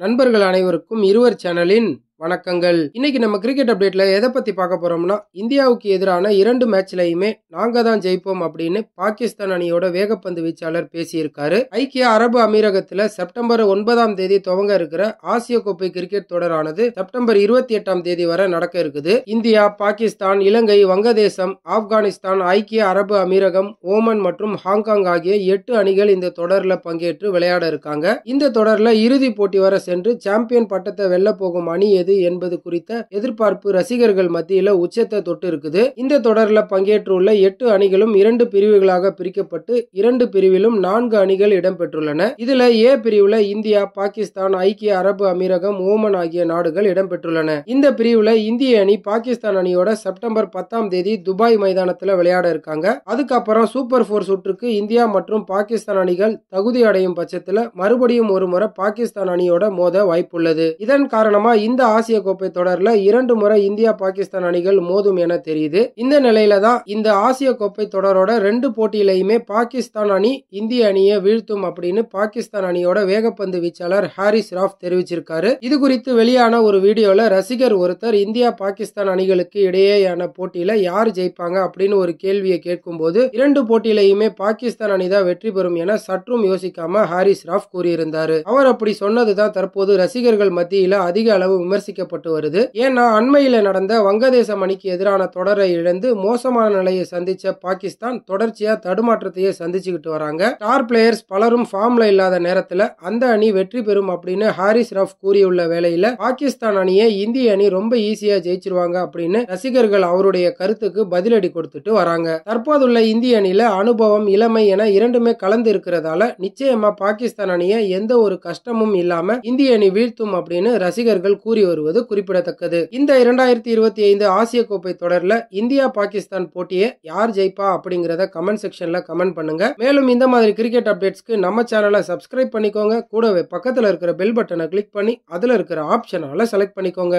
நண்பர்கள் அனைவருக்கும் இருவர் சேனலின் வணக்கங்கள். இன்னைக்கு நம்ம கிரிக்கெட் அப்டேட்ல எதை பத்தி பார்க்க போறோம்னா, இந்தியாவுக்கு எதிரான 2 மேட்ச்லயுமே நாங்க தான் ஜெயிப்போம் அப்படின்னு பாகிஸ்தான் அணியோட வேகப்பந்து வீச்சாளர் பேசியிருக்காரு. ஐக்கிய அரபு அமீரகத்துல செப்டம்பர் 9ஆம் தேதி துவங்க இருக்கிற ஆசிய கோப்பை கிரிக்கெட் தொடரானது செப்டம்பர் 28ஆம் தேதி வரை நடக்க இருக்குது. இந்தியா, பாகிஸ்தான், இலங்கை, வங்கதேசம், ஆப்கானிஸ்தான், ஐக்கிய அரபு அமீரகம், ஓமன் மற்றும் ஹாங்காங் ஆகிய 8 அணிகள் இந்த தொடர்ல பங்கேற்று விளையாட இருக்காங்க. இந்த தொடர்ல இறுதி போட்டி வரை சென்று சாம்பியன் பட்டத்தை வெல்ல போகும் அணி என்பது குறித்த எதிர்பார்ப்பு ரசிகர்கள் மத்தியில உச்சத்தை தொட்டு இருக்குது. இந்த தொடர்ல பங்கேற்றுள்ள 8 அணிகளும் 2 பிரிவுகளாக பிரிக்கப்பட்டு 2 பிரிவிலும் 4 அணிகள் இடம்பெற்றுள்ளன. இதுல ஏ பிரிவுல இந்தியா, பாகிஸ்தான், ஐக்கிய அரபு அமீரகம், ஓமன் ஆகிய நாடுகள் இடம்பெற்றுள்ளன. இந்த பிரிவுல இந்திய அணி பாகிஸ்தான் அணியோட செப்டம்பர் 10ஆம் தேதி துபாய் மைதானத்துல விளையாட இருக்காங்க. அதுக்கப்புறம் சூப்பர் 4 சுற்றுக்கு இந்தியா மற்றும் பாகிஸ்தான் அணிகள் தகுதி அடையும் பட்சத்துல மறுபடியும் ஒரு முறை பாகிஸ்தான் அணியோட மோத வாய்ப்புள்ளது. இதன் காரணமா இந்த ஆசிய கோப்பை தொடர்ல 2 முறை இந்தியா, பாகிஸ்தான் அணிகள் மோதும் என தெரியுது. இந்த நிலையில தான் இந்த ஆசிய கோப்பை தொடரோட 2 போட்டியிலையுமே பாகிஸ்தான் அணி இந்திய அணியை வீழ்த்தும் அப்படின்னு பாகிஸ்தான் அணியோட வேகப்பந்து வீச்சாளர் ஹாரிஸ் ராஃப் தெரிவிச்சிருக்காரு. இது குறித்து வெளியான ஒரு வீடியோல ரசிகர் ஒருத்தர் இந்தியா, பாகிஸ்தான் அணிகளுக்கு இடையேயான போட்டியில யார் ஜெயிப்பாங்க அப்படின்னு ஒரு கேள்வியை கேட்கும் போது 2 போட்டியிலையுமே பாகிஸ்தான் அணிதான் வெற்றி பெறும் என சற்றும் யோசிக்காம ஹாரிஸ் ராஃப் கூறியிருந்தாரு. அவர் அப்படி சொன்னதுதான் தற்போது ரசிகர்கள் மத்தியில அதிக அளவு விமர்சிக்கப்பட்டு வருது. ஏன்னா அண்மையில நடந்த வங்கதேசம் அணிக்கு எதிரான தொடரை இழந்து மோசமான நிலையை சந்திச்ச பாகிஸ்தான் தொடர்ச்சியா தடுமாற்றத்தையே சந்திச்சுக்கிட்டு வராங்க. ஸ்டார் பிளேயர்ஸ் பலரும் ஃபார்ம்ல இல்லாத நேரத்துல அந்த அணி வெற்றி பெறும் அப்படின்னு ஹாரிஸ் ராஃப் கூறியுள்ள வேளையில பாகிஸ்தான் அணியை இந்திய அணி ரொம்ப ஈஸியா ஜெயிச்சிருவாங்க அப்படின்னு ரசிகர்கள் அவருடைய கருத்துக்கு பதிலடி கொடுத்துட்டு வராங்க. தற்போதுள்ள இந்திய அணியில அனுபவம், இளமை என இரண்டுமே கலந்து இருக்கிறதால நிச்சயமா பாகிஸ்தான் அணியை எந்த ஒரு கஷ்டமும் இல்லாம இந்திய அணி வீழ்த்தும் அப்படின்னு ரசிகர்கள் கூறி வருவது குறிப்பிடத்தக்கது. இந்த 2025 ஆசிய கோப்பை தொடர்ல இந்தியா, பாகிஸ்தான் போட்டியை யார் ஜெயிப்பா அப்படிங்கறத கமெண்ட் செக்ஷன்ல கமெண்ட் பண்ணுங்க. மேலும் இந்த மாதிரி கிரிக்கெட் அப்டேட்ஸ்க்கு நம்ம சேனலை சப்ஸ்கிரைப் பண்ணிக்கோங்க. கூடவே பக்கத்துல இருக்கிற பெல் பட்டனை கிளிக் பண்ணி அதுல இருக்கிற ஆப்ஷனால செலக்ட் பண்ணிக்கோங்க.